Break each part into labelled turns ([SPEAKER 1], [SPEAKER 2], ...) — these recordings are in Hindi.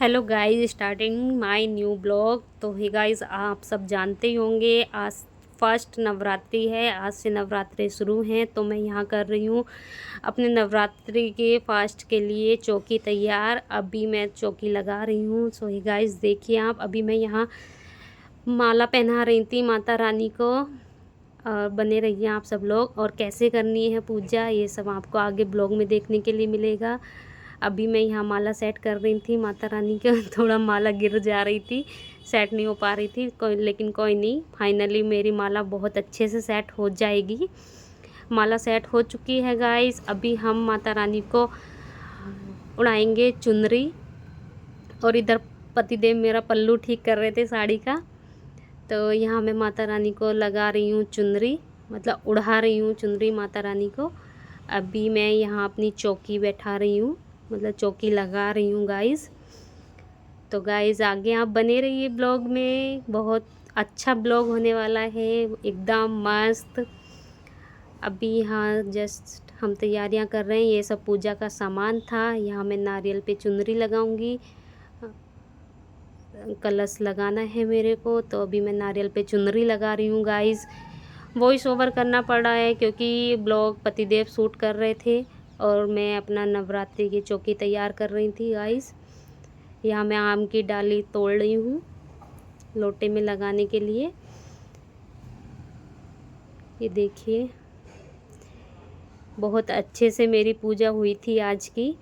[SPEAKER 1] Hello guys, starting my new blog. तो हे गाइस, आप सब जानते ही होंगे आज फर्स्ट नवरात्रि है। आज से नवरात्रि शुरू हैं, तो मैं यहाँ कर रही हूँ अपने नवरात्रि के फास्ट के लिए चौकी तैयार। अभी मैं चौकी लगा रही हूँ। सो हे गाइस, देखिए आप, अभी मैं यहाँ माला पहना रही थी माता रानी को। और बने रहिए आप सब लोग। और कैसे करनी है पूजा, ये सब आपको आगे ब्लॉग में देखने के लिए मिलेगा। अभी मैं यहाँ माला सेट कर रही थी माता रानी के थोड़ा माला गिर जा रही थी, सेट नहीं हो पा रही थी लेकिन कोई नहीं, फाइनली मेरी माला बहुत अच्छे से सेट हो जाएगी। माला सेट हो चुकी है गाइस। अभी हम माता रानी को उड़ाएंगे चुनरी। और इधर पतिदेव मेरा पल्लू ठीक कर रहे थे साड़ी का। तो यहाँ मैं माता रानी को लगा रही हूँ चुनरी, मतलब उड़ा रही हूँ चुनरी माता रानी को। अभी मैं यहाँ अपनी चौकी बैठा रही हूँ, मतलब चौकी लगा रही हूँ गाइस। तो गाइस आगे आप बने रहिए ब्लॉग में, बहुत अच्छा ब्लॉग होने वाला है, एकदम मस्त। अभी यहाँ जस्ट हम तैयारियाँ कर रहे हैं। ये सब पूजा का सामान था। यहाँ मैं नारियल पे चुनरी लगाऊंगी, कलश लगाना है मेरे को। तो अभी मैं नारियल पे चुनरी लगा रही हूँ गाइस। वॉइस ओवर करना पड़ रहा है क्योंकि ब्लॉग पतिदेव शूट कर रहे थे और मैं अपना नवरात्रि की चौकी तैयार कर रही थी गाइस। यहाँ मैं आम की डाली तोड़ रही हूँ लोटे में लगाने के लिए। ये देखिए, बहुत अच्छे से मेरी पूजा हुई थी आज की।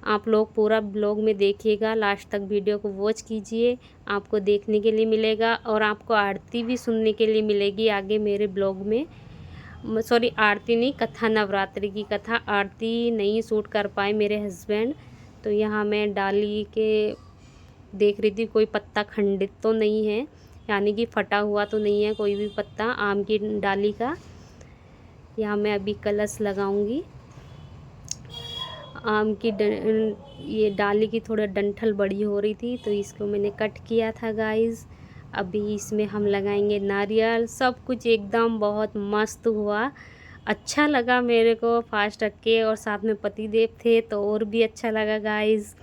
[SPEAKER 1] आप लोग पूरा ब्लॉग में देखिएगा, लास्ट तक वीडियो को वॉच कीजिए, आपको देखने के लिए मिलेगा। और आपको आरती भी सुनने के लिए मिलेगी आगे मेरे ब्लॉग में। सॉरी, आरती नहीं, कथा, नवरात्रि की कथा। आरती नहीं शूट कर पाए मेरे हस्बैंड। तो यहाँ मैं डाली के देख रही थी कोई पत्ता खंडित तो नहीं है, यानी कि फटा हुआ तो नहीं है कोई भी पत्ता आम की डाली का। यहाँ मैं अभी कलश लगाऊंगी। आम की ये डाली की थोड़ा डंठल बड़ी हो रही थी तो इसको मैंने कट किया था गाइस। अभी इसमें हम लगाएंगे नारियल। सब कुछ एकदम बहुत मस्त हुआ, अच्छा लगा मेरे को फास्ट रख के। और साथ में पतिदेव थे तो और भी अच्छा लगा गाइस।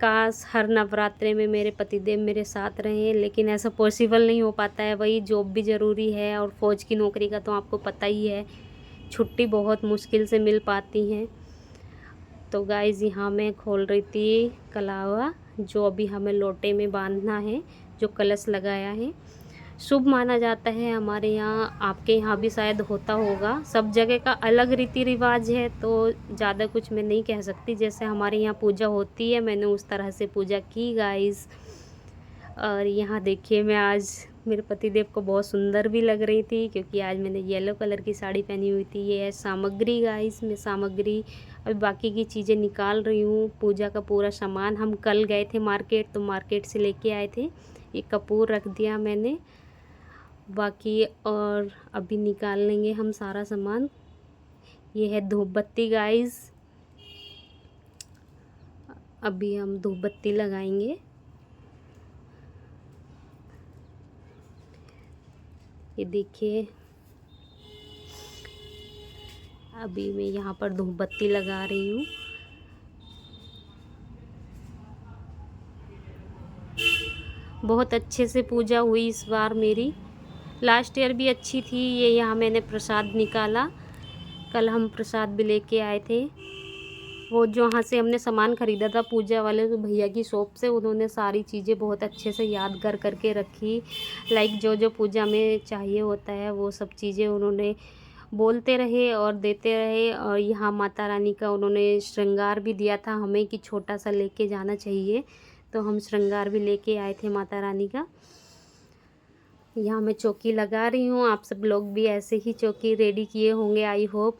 [SPEAKER 1] काश हर नवरात्रे में मेरे पतिदेव मेरे साथ रहें, लेकिन ऐसा पॉसिबल नहीं हो पाता है। वही जॉब भी ज़रूरी है और फौज की नौकरी का तो आपको पता ही है, छुट्टी बहुत मुश्किल से मिल पाती हैं। तो गाइज़ यहाँ मैं खोल रही थी कलावा, जो अभी हमें लोटे में बांधना है, जो कलश लगाया है। शुभ माना जाता है हमारे यहाँ, आपके यहाँ भी शायद होता होगा। सब जगह का अलग रीति रिवाज है, तो ज़्यादा कुछ मैं नहीं कह सकती। जैसे हमारे यहाँ पूजा होती है, मैंने उस तरह से पूजा की गाइज़। और यहाँ देखिए, मैं आज मेरे पतिदेव को बहुत सुंदर भी लग रही थी क्योंकि आज मैंने येलो कलर की साड़ी पहनी हुई थी। ये है सामग्री गाइस, मैं सामग्री अभी बाकी की चीज़ें निकाल रही हूँ। पूजा का पूरा सामान हम कल गए थे मार्केट, तो मार्केट से लेके आए थे। ये कपूर रख दिया मैंने बाकी, और अभी निकाल लेंगे हम सारा सामान। ये है धूप बत्ती गाइस, अभी हम धूप बत्ती लगाएंगे। ये देखिए, अभी मैं यहाँ पर धूप बत्ती लगा रही हूँ। बहुत अच्छे से पूजा हुई इस बार मेरी। लास्ट ईयर भी अच्छी थी। ये यहाँ मैंने प्रसाद निकाला, कल हम प्रसाद भी लेके आए थे। वो जो यहाँ से हमने सामान ख़रीदा था पूजा वाले तो भैया की शॉप से, उन्होंने सारी चीज़ें बहुत अच्छे से याद कर करके रखी। लाइक जो जो पूजा में चाहिए होता है वो सब चीज़ें उन्होंने बोलते रहे और देते रहे। और यहाँ माता रानी का उन्होंने श्रृंगार भी दिया था हमें कि छोटा सा लेके जाना चाहिए, तो हम श्रृंगार भी लेके आए थे माता रानी का। यहाँ मैं चौकी लगा रही हूँ। आप सब लोग भी ऐसे ही चौकी रेडी किए होंगे आई होप।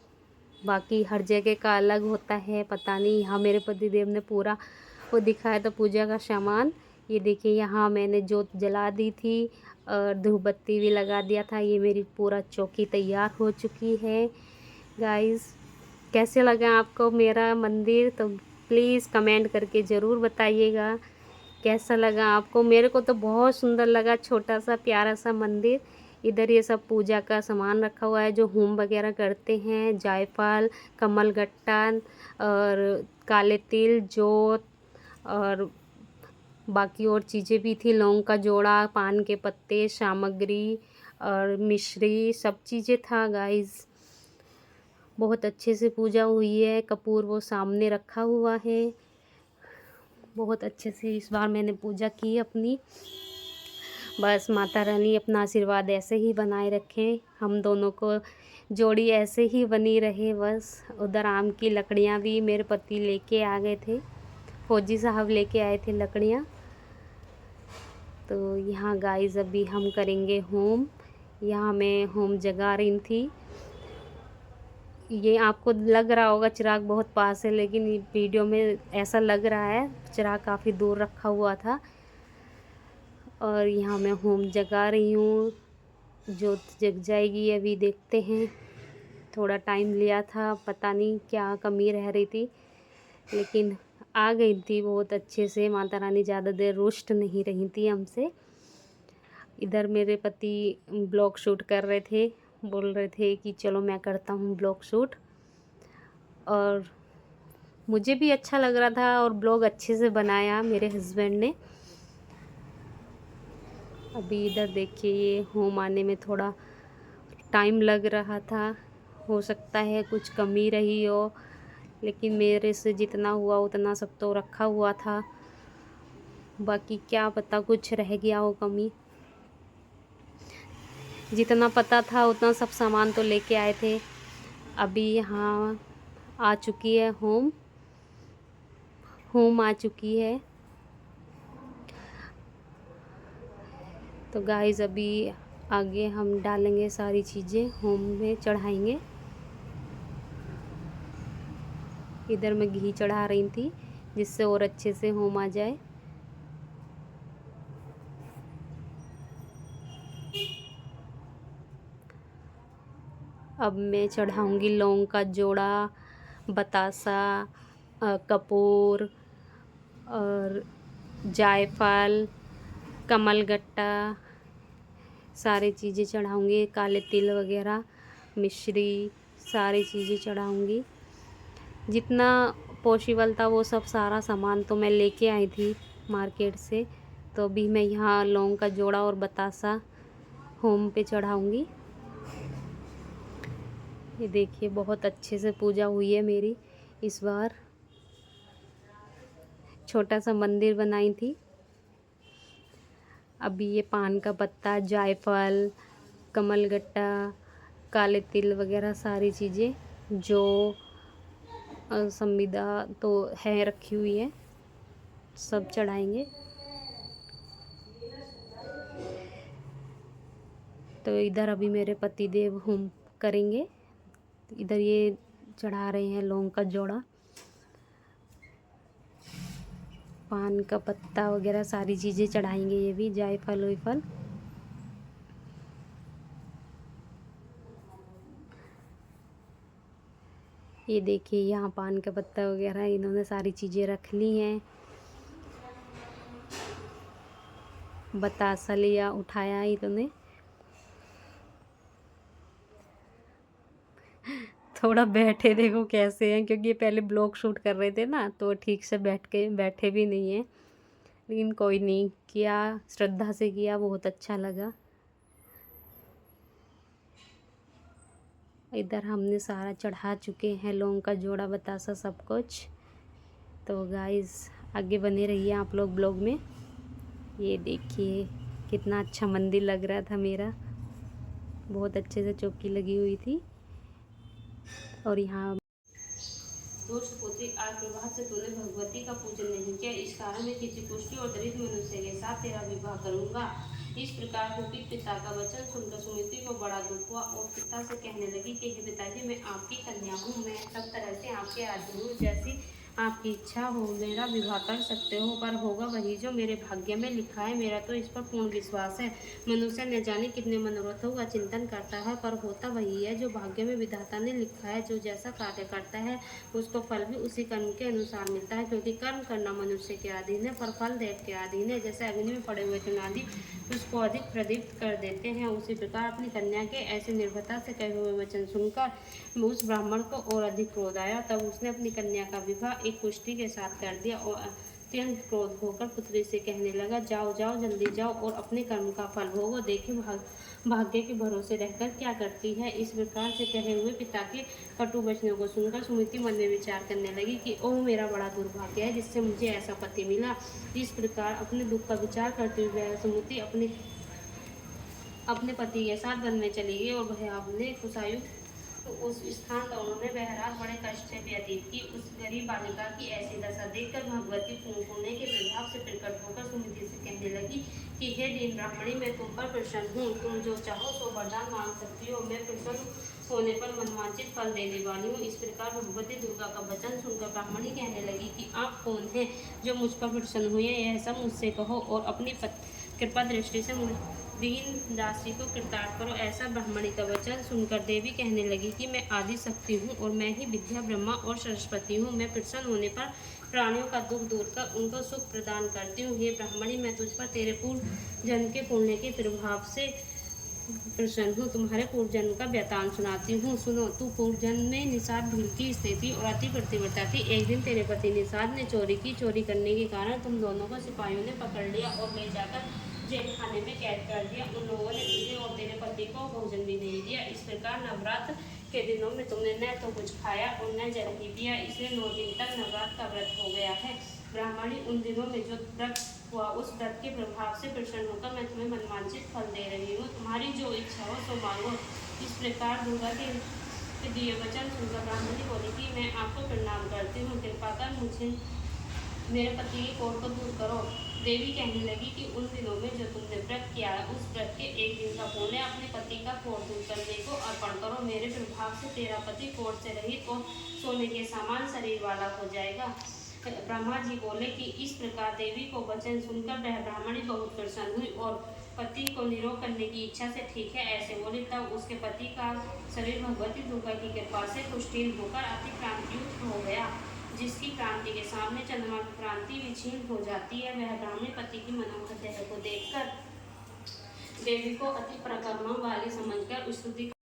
[SPEAKER 1] बाकी हर जगह का अलग होता है, पता नहीं। यहाँ मेरे पतिदेव ने पूरा वो दिखाया था पूजा का सामान। ये देखिए, यहाँ मैंने जोत जला दी थी और धूप बत्ती भी लगा दिया था। ये मेरी पूरा चौकी तैयार हो चुकी है गाइस। कैसे लगा आपको मेरा मंदिर, तो प्लीज़ कमेंट करके ज़रूर बताइएगा कैसा लगा आपको। मेरे को तो बहुत सुंदर लगा, छोटा सा प्यारा सा मंदिर। इधर ये सब पूजा का सामान रखा हुआ है जो होम वगैरह करते हैं, जायफल, कमलगट्टा और काले तिल, जोत और बाकी और चीज़ें भी थी, लौंग का जोड़ा, पान के पत्ते, सामग्री और मिश्री, सब चीज़ें था गाइस। बहुत अच्छे से पूजा हुई है। कपूर वो सामने रखा हुआ है। बहुत अच्छे से इस बार मैंने पूजा की अपनी। बस माता रानी अपना आशीर्वाद ऐसे ही बनाए रखें, हम दोनों को जोड़ी ऐसे ही बनी रहे बस। उधर आम की लकड़ियाँ भी मेरे पति लेके आ गए थे, फौजी साहब लेके आए थे लकड़ियाँ। तो यहाँ गाइस अभी हम करेंगे होम। यहाँ मैं होम जगा रही थी। ये आपको लग रहा होगा चिराग बहुत पास है, लेकिन वीडियो में ऐसा लग रहा है चिराग काफ़ी दूर रखा हुआ था। और यहाँ मैं होम जगा रही हूँ, जोत जग जाएगी अभी, देखते हैं। थोड़ा टाइम लिया था, पता नहीं क्या कमी रह रही थी, लेकिन आ गई थी बहुत अच्छे से। माता रानी ज़्यादा देर रुष्ट नहीं रही थी हमसे। इधर मेरे पति ब्लॉग शूट कर रहे थे, बोल रहे थे कि चलो मैं करता हूँ ब्लॉग शूट, और मुझे भी अच्छा लग रहा था और ब्लॉग अच्छे से बनाया मेरे हस्बैंड ने। अभी इधर देखिए, ये होम आने में थोड़ा टाइम लग रहा था, हो सकता है कुछ कमी रही हो, लेकिन मेरे से जितना हुआ उतना सब तो रखा हुआ था, बाकी क्या पता कुछ रह गया हो कमी। जितना पता था उतना सब सामान तो लेके आए थे। अभी यहाँ आ चुकी है होम आ चुकी है। तो गाइस अभी आगे हम डालेंगे, सारी चीज़ें होम में चढ़ाएंगे। इधर मैं घी चढ़ा रही थी जिससे और अच्छे से होम आ जाए। अब मैं चढ़ाऊंगी लौंग का जोड़ा, बतासा, कपूर और जायफल, कमलगट्टा, सारी चीज़ें चढ़ाऊंगी, काले तिल वगैरह, मिश्री, सारी चीज़ें चढ़ाऊंगी। जितना पॉसिबल था वो सब सारा सामान तो मैं लेके आई थी मार्केट से। तो अभी मैं यहाँ लौंग का जोड़ा और बतासा होम पे चढ़ाऊंगी। ये देखिए बहुत अच्छे से पूजा हुई है मेरी इस बार। छोटा सा मंदिर बनाई थी। अभी ये पान का पत्ता, जायफल, कमलगट्टा, काले तिल वगैरह सारी चीज़ें जो संविदा तो है रखी हुई है, सब चढ़ाएंगे। तो इधर अभी मेरे पति देव होम करेंगे। इधर ये चढ़ा रहे हैं लौंग का जोड़ा, पान का पत्ता वगैरह सारी चीज़ें चढ़ाएंगे, ये भी जायफल वायफल। ये देखिए यहाँ पान का पत्ता वगैरह इन्होंने सारी चीज़ें रख ली हैं। बतासा लिया, उठाया इन्होंने। थोड़ा बैठे देखो कैसे हैं, क्योंकि ये पहले ब्लॉग शूट कर रहे थे ना, तो ठीक से बैठे भी नहीं हैं, लेकिन कोई नहीं, किया श्रद्धा से किया, बहुत अच्छा लगा। इधर हमने सारा चढ़ा चुके हैं, लौंग का जोड़ा, बतासा, सब कुछ। तो गाइस आगे बने रहिए आप लोग ब्लॉग में। ये देखिए कितना अच्छा मंदिर लग रहा था मेरा, बहुत अच्छे से चौकी लगी हुई थी। और यहाँ दुष्ट पुत्री आज प्रभात से तूने भगवती का पूजन नहीं किया, इस कारण मैं किसी पुष्टि और दरिद्र मनुष्य के साथ तेरा विवाह करूंगा। इस प्रकार कुपित पिता का वचन सुनकर सुमित्रा को बड़ा दुख हुआ और पिता से कहने लगी कि हे पिताजी, मैं आपकी कन्या हूँ, मैं सब तरह से आपके आदि हूँ, जैसी आपकी इच्छा हो मेरा विवाह कर सकते हो, पर होगा वही जो मेरे भाग्य में लिखा है। मेरा तो इस पर पूर्ण विश्वास है। मनुष्य न जाने कितने मनोरथों का चिंतन करता है, पर होता वही है जो भाग्य में विधाता ने लिखा है। जो जैसा कार्य करता है उसको फल भी उसी कर्म के अनुसार मिलता है, क्योंकि कर्म करना मनुष्य के अधीन है, पर फल देव के अधीन है। जैसे अग्नि में पड़े हुए चुनादी उसको अधिक प्रदीप्त कर देते हैं, उसी प्रकार अपनी कन्या के ऐसे निर्भरता से कहे हुए वचन सुनकर उस ब्राह्मण को और अधिक क्रोध आया। तब उसने अपनी कन्या का विवाह एक कुष्ठी के साथ कर दिया और अत्यंत क्रोध होकर पुत्री से कहने लगा, जाओ जाओ जल्दी जाओ और अपने कर्म का फल भोगो। देखे भाग्य के भरोसे रहकर क्या करती है। इस प्रकार से कहे हुए पिता के कटु वचनों को सुनकर सुमति मन में विचार करने लगी कि ओह, मेरा बड़ा दुर्भाग्य है जिससे मुझे ऐसा पति मिला। इस प्रकार अपने दुख का विचार करते हुए सुमति अपने पति के साथ वन में चली गई और भयावने कुशायु उस स्थान पर उन्होंने वह रात बड़े कष्ट से व्यतीत की। उस गरीब बालिका की ऐसी दशा देखकर भगवती पुण्य के प्रभाव से प्रकट होकर सुमति से कहने लगी कि हे दीन ब्राह्मणी, मैं तुम पर प्रसन्न हूँ। तुम जो चाहो सो वरदान मांग सकती हो। मैं प्रसन्न होने पर मनवांचित फल देने वाली हूँ। इस प्रकार भगवती दुर्गा का वचन सुनकर ब्राह्मणी कहने लगी कि आप कौन हैं जो मुझ पर प्रसन्न हुए, यह सब मुझसे कहो और अपनी कृपा दृष्टि से दीन दासी को कृतार्थ करो। ऐसा ब्राह्मणी का वचन सुनकर देवी कहने लगी कि मैं आदि शक्ति हूँ और मैं ही विद्या, ब्रह्मा और सरस्वती हूँ। मैं प्रसन्न होने पर प्राणियों का दुख दूर कर उनको सुख प्रदान करती हूँ। हे ब्राह्मणी, मैं तुझ पर तेरे पूर्व जन्म के पुण्य के प्रभाव से प्रसन्न हूँ। तुम्हारे पूर्व जन्म का व्यतान सुनाती हूँ, सुनो। तू पूर्व जन्म में निषाद भील की स्थिति और अति प्रतिव्रता थी। एक दिन तेरे पति निषाद ने चोरी की। चोरी करने के कारण तुम दोनों को सिपाहियों ने पकड़ लिया और ले जाकर जेल खाने में कैद कर दिया। उन लोगों ने तुझे और तेरे पति को भोजन भी नहीं दिया। इस प्रकार नवरात्र के दिनों में तुमने न तो कुछ खाया और न जल ही पिया, इसलिए 9 दिन तक नवरात्र का व्रत हो गया है। ब्राह्मणी, उन दिनों में जो व्रत हुआ उस व्रत के प्रभाव से प्रसन्न होकर मैं तुम्हें मनवांचित फल दे रही हूँ। तुम्हारी जो इच्छा हो सो मांगो। इस प्रकार दुर्गा के दिए वचन सुनकर ब्राह्मणी बोली कि मैं आपको प्रणाम करती हूँ, कृपा कर मुझे मेरे पति की कोढ़ को दूर करो। देवी कहने लगी कि उन दिनों में जो तुमने व्रत किया है उस व्रत के एक दिन का पुण्य अपने पति का कोढ़ दूर करने को अर्पण करो। मेरे प्रभाव से तेरा पति कोढ़ से रहित और सोने के समान शरीर वाला हो जाएगा। ब्रह्मा जी बोले कि इस प्रकार देवी को वचन सुनकर वह ब्राह्मणी बहुत प्रसन्न हुई और पति को निरोग करने की इच्छा से ठीक है ऐसे बोली। तब उसके पति का शरीर भगवती दुर्गा की कृपा से पुष्टिन होकर अति क्रांतियुक्त हो गया। जिसकी क्रांति के सामने चंद्रमा की क्रांति भी क्षीण हो जाती है। वह ब्राह्मणी पति की मनोहर देह को देखकर देवी को अति प्रकर्मा वाली समझकर स्तुति